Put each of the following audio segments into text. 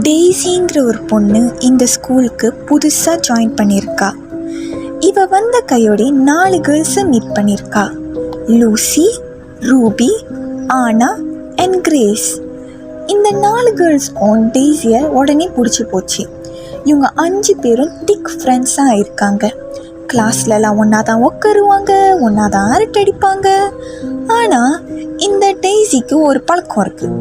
டெய்ஸிங்கிற ஒரு பொண்ணு இந்த ஸ்கூலுக்கு புதுசாக ஜாயின் பண்ணியிருக்கா. இவ வந்த கையோட 4 கேர்ள்ஸை மீட் பண்ணியிருக்கா. லூசி, ரூபி, ஆனா அண்ட் கிரேஸ். இந்த 4 கேர்ள்ஸ்க்கும் டெய்ஸியை உடனே பிடிச்சி போச்சு. இவங்க 5 பேரும் திக் ஃப்ரெண்ட்ஸாக இருக்காங்க. கிளாஸ்லலாம் ஒன்றா தான் உட்காருவாங்க, ஒன்றா தான் அரட்டடிப்பாங்க. ஆனால் இந்த டெய்ஸிக்கு ஒரு பழக்கம் இருக்குது.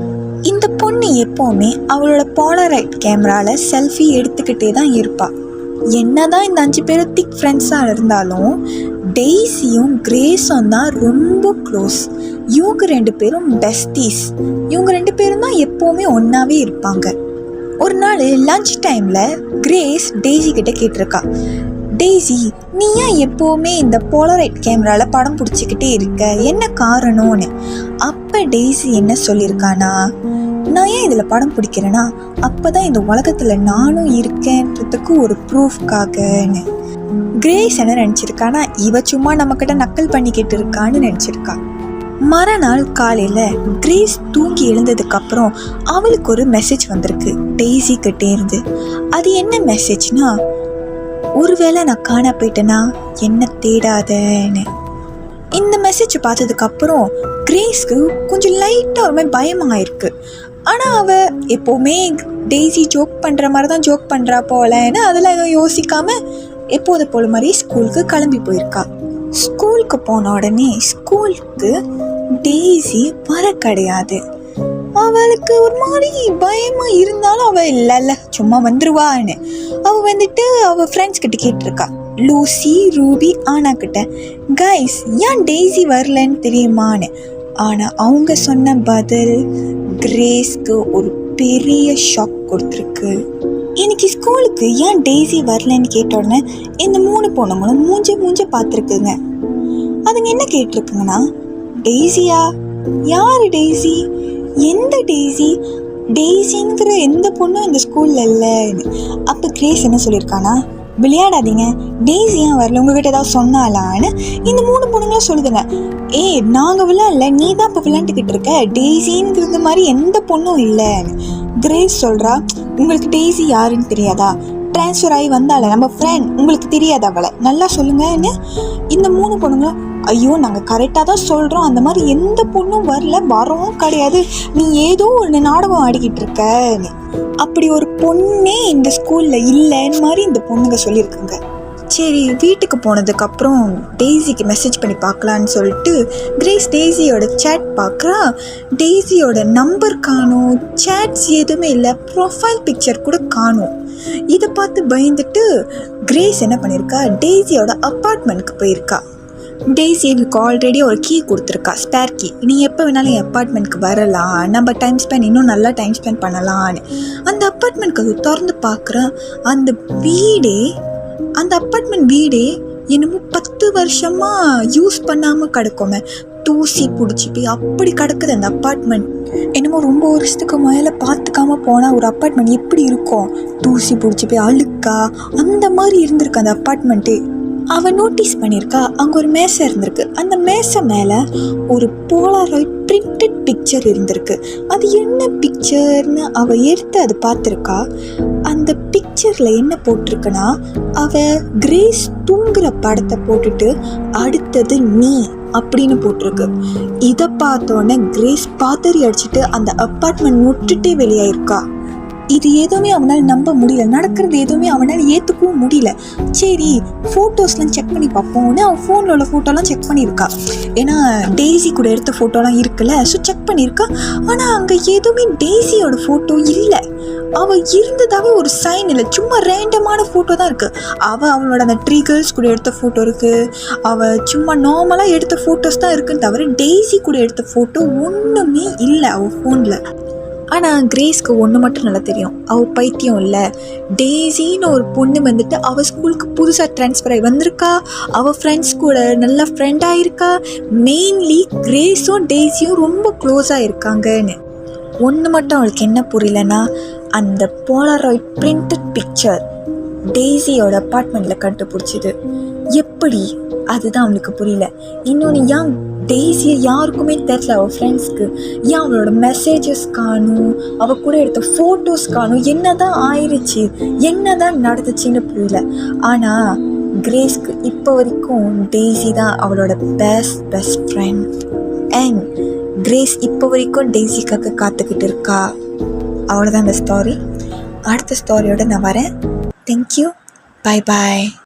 இந்த பொண்ணு எப்போவுமே அவளோட போலரைட் கேமராவில் செல்ஃபி எடுத்துக்கிட்டே தான் இருப்பாள். என்ன தான் இந்த 5 பேரும் திக் ஃப்ரெண்ட்ஸாக இருந்தாலும் டெய்ஸியும் கிரேஸும் தான் ரொம்ப க்ளோஸ். இவங்க 2 பேரும் பெஸ்டீஸ். இவங்க 2 பேரும் தான் எப்போவுமே ஒன்றாவே இருப்பாங்க. ஒரு நாள் லஞ்ச் டைமில் கிரேஸ் டெய்ஸி கிட்டே கேட்டிருக்கா, டெய்ஸி நீ ஏன் எப்போவுமே இந்த போலரைட் கேமராவில் படம் பிடிச்சிக்கிட்டே இருக்க, என்ன காரணம்னு. அப்போ டெய்ஸி என்ன சொல்லியிருக்கானா, நான் ஏன் இதில் படம் பிடிக்கிறேன்னா அப்போ தான் இந்த உலகத்தில் நானும் இருக்கேன்றதுக்கு ஒரு ப்ரூஃப்காகன்னு. கிரேஸ் என்ன நினச்சிருக்கானா, இவ சும்மா நம்மக்கிட்ட நக்கல் பண்ணிக்கிட்டு இருக்கான்னு நினச்சிருக்கா. மறுநாள் காலையில் கிரேஸ் தூங்கி எழுந்ததுக்கப்புறம் அவளுக்கு ஒரு மெசேஜ் வந்திருக்கு டெய்ஸி கிட்டே இருந்து. அது என்ன மெசேஜ்னா, ஒருவேளை நான் காண போயிட்டேன்னா என்ன தேடாதேன்னு. இந்த மெசேஜ் பார்த்ததுக்கப்புறம் கிரேஸ்க்கு கொஞ்சம் லைட்டாக ஒரு மாதிரி பயமாயிருக்கு. ஆனால் அவள் எப்போவுமே டெய்ஸி ஜோக் பண்ணுற மாதிரி தான் ஜோக் பண்ணுறா போலன்னு அதில் எதுவும் யோசிக்காமல் எப்போது போல மாதிரி ஸ்கூலுக்கு கிளம்பி போயிருக்கா. ஸ்கூலுக்கு போன உடனே ஸ்கூலுக்கு டெய்ஸி வர கிடையாது. அவளுக்கு ஒரு மாதிரி பயமாக இருந்தாலும் அவள் இல்லை சும்மா வந்துருவான்னு அவள் வந்துட்டு அவள் ஃப்ரெண்ட்ஸ் கிட்ட கேட்டிருக்கா, லூசி, ரூபி, ஆனா கிட்ட, கைஸ் ஏன் டெய்ஸி வரலன்னு தெரியுமான்னு. ஆனால் அவங்க சொன்ன பதில் கிரேஸ்க்கு ஒரு பெரிய ஷாக் கொடுத்துருக்கு. இன்னைக்கு ஸ்கூலுக்கு ஏன் டெய்ஸி வரலன்னு கேட்ட உடனே இந்த 3 பொண்ணுங்களும் மூஞ்ச பார்த்துருக்குங்க. அதுங்க என்ன கேட்டிருக்குங்கன்னா, டெய்ஸியா? யார் டெய்ஸி? எந்த டெய்ஸி? டெய்ஸிங்கிற எந்த பொண்ணும் இந்த ஸ்கூலில் இல்லைன்னு. அப்போ கிரேஸ் என்ன சொல்லியிருக்கானா, விளையாடாதீங்க, டெய்ஸி ஏன் வரல, உங்ககிட்ட ஏதாவது சொன்னாலான்னு இந்த 3 பொண்ணுங்களும் சொல்லுதுங்க. நாங்கள் விளையாடல, நீ தான் இப்போ விளையாண்டுக்கிட்டு இருக்க, டெய்ஸிங்கிறது மாதிரி எந்த பொண்ணும் இல்லைன்னு. கிரேஸ் சொல்கிறா, உங்களுக்கு டெய்ஸி யாருன்னு தெரியாதா? ட்ரான்ஸ்ஃபர் ஆகி வந்தால நம்ம ஃப்ரெண்ட், உங்களுக்கு தெரியாதா அவளை, நல்லா சொல்லுங்கன்னு. இந்த 3 பொண்ணுங்களும், ஐயோ நாங்கள் கரெக்டாக தான் சொல்கிறோம், அந்த மாதிரி எந்த பொண்ணும் வரல, வரவும் கிடையாது, நீ ஏதோ ஒரு நாடகம் ஆடிக்கிட்டு இருக்கன்னு. அப்படி ஒரு பொண்ணே இந்த ஸ்கூலில் இல்லைன்னு மாதிரி இந்த பொண்ணுங்க சொல்லியிருக்குங்க. சரி, வீட்டுக்கு போனதுக்கப்புறம் டெய்ஸிக்கு மெசேஜ் பண்ணி பார்க்கலான்னு சொல்லிட்டு கிரேஸ் டெய்ஸியோட சேட் பார்க்குறா. டெய்ஸியோட நம்பர் காணும், சேட்ஸ் எதுவுமே இல்லை, ப்ரொஃபைல் பிக்சர் கூட காணும். இதை பார்த்து பயந்துட்டு கிரேஸ் என்ன பண்ணியிருக்கா, டெய்ஸியோட அப்பார்ட்மெண்ட்க்கு போயிருக்கா. டெய்ஸி எனக்கு ஆல்ரெடி ஒரு கீ கொடுத்துருக்கா, ஸ்பேர் கீ, நீ எப்போ வேணாலும் என் அப்பார்ட்மெண்ட்க்கு வரலாம், நம்ம டைம் ஸ்பெண்ட் இன்னும் நல்லா டைம் ஸ்பெண்ட் பண்ணலான்னு. அந்த அப்பார்ட்மெண்ட்க்கு அது திறந்து பார்க்குறேன். அந்த அப்பார்ட்மெண்ட் வீடே என்னமோ 10 வருஷமாக யூஸ் பண்ணாமல் கிடக்குமே, தூசி பிடிச்சி போய் அப்படி கிடக்குது அந்த அப்பார்ட்மெண்ட். என்னமோ ரொம்ப வருஷத்துக்கு மேலே பார்த்துக்காம போனால் ஒரு அப்பார்ட்மெண்ட் எப்படி இருக்கும், தூசி பிடிச்சி போய் அழுக்கா அந்த மாதிரி இருந்திருக்கு அந்த அப்பார்ட்மெண்ட்டே. அவள் நோட்டீஸ் பண்ணியிருக்கா, அங்கே ஒரு மேசை இருந்திருக்கு. அந்த மேசை மேலே ஒரு போலாராய்ட் பிரிண்டட் பிக்சர் இருந்திருக்கு. அது என்ன பிக்சர்னு அவள் எடுத்து அது பார்த்துருக்கா. அந்த பிக்சரில் என்ன போட்டிருக்குன்னா, அவள் கிரேஸ் தூங்குற படத்தை போட்டுட்டு அடுத்தது நீ அப்படின்னு போட்டிருக்கு. இதை பார்த்தோன்னே கிரேஸ் பாத்தறி அடிச்சுட்டு அந்த அப்பார்ட்மெண்ட் விட்டுட்டே வெளியாயிருக்கா. இது எதுவுமே அவனால் நம்ப முடியல, நடக்கிறது எதுவுமே அவனால் ஏற்றுக்கவும் முடியல. சரி, ஃபோட்டோஸ்லாம் செக் பண்ணி பார்ப்போம்னு அவன் ஃபோனில் உள்ள ஃபோட்டோலாம் செக் பண்ணியிருக்கா. ஏன்னா டெய்ஸி கூட எடுத்த ஃபோட்டோலாம் இருக்குல்ல, ஸோ செக் பண்ணியிருக்கா. ஆனால் அங்கே எதுவுமே டெய்ஸியோட ஃபோட்டோ இல்லை. அவள் இருந்ததாகவே ஒரு சைன் இல்லை, சும்மா ரேண்டமான ஃபோட்டோ தான் இருக்குது. அவளோட அந்த 3 கேர்ள்ஸ் கூட எடுத்த ஃபோட்டோ இருக்குது, அவள் சும்மா நார்மலாக எடுத்த ஃபோட்டோஸ் தான் இருக்குன்னு தவிர டெய்ஸி கூட எடுத்த ஃபோட்டோ ஒன்றுமே இல்லை அவள் ஃபோனில். ஆனால் கிரேஸ்க்கு ஒன்று மட்டும் நல்லா தெரியும், அவள் பைத்தியம் இல்லை. டெய்ஸின்னு ஒரு பொண்ணு வந்துட்டு அவள் ஸ்கூலுக்கு புதுசாக ட்ரான்ஸ்ஃபர் ஆகி வந்திருக்கா, அவள் ஃப்ரெண்ட்ஸ் கூட நல்ல ஃப்ரெண்டாக இருக்கா. மெயின்லி கிரேஸும் டெய்ஸியும் ரொம்ப க்ளோஸாக இருக்காங்கன்னு. ஒன்று மட்டும் அவளுக்கு என்ன புரியலன்னா, அந்த போலாராய்ட் பிரிண்டட் பிக்சர் டெய்ஸியோட அப்பார்ட்மெண்ட்டில் கண்டுபிடிச்சிது. எப்படி அதுதான் அவளுக்கு புரியல. இன்னொன்று, ஏன் டெய்ஸியை யாருக்குமே தெரில, அவள் ஃப்ரெண்ட்ஸ்க்கு ஏன் அவளோட மெசேஜஸ் காணும், அவள் கூட எடுத்த ஃபோட்டோஸ் காணும், என்ன தான் ஆயிடுச்சு, என்ன தான் நடந்துச்சுன்னு புரியல. ஆனால் கிரேஸ்க்கு இப்போ வரைக்கும் டெய்ஸி தான் அவளோட பெஸ்ட் ஃப்ரெண்ட். அண்ட் கிரேஸ் இப்போ வரைக்கும் டெய்ஸிக்காக காத்துக்கிட்டு இருக்கா. அவ்வளோதான் அந்த ஸ்டோரி. அடுத்த ஸ்டோரியோடு நான் வரேன். தேங்க்யூ. பாய் பாய்.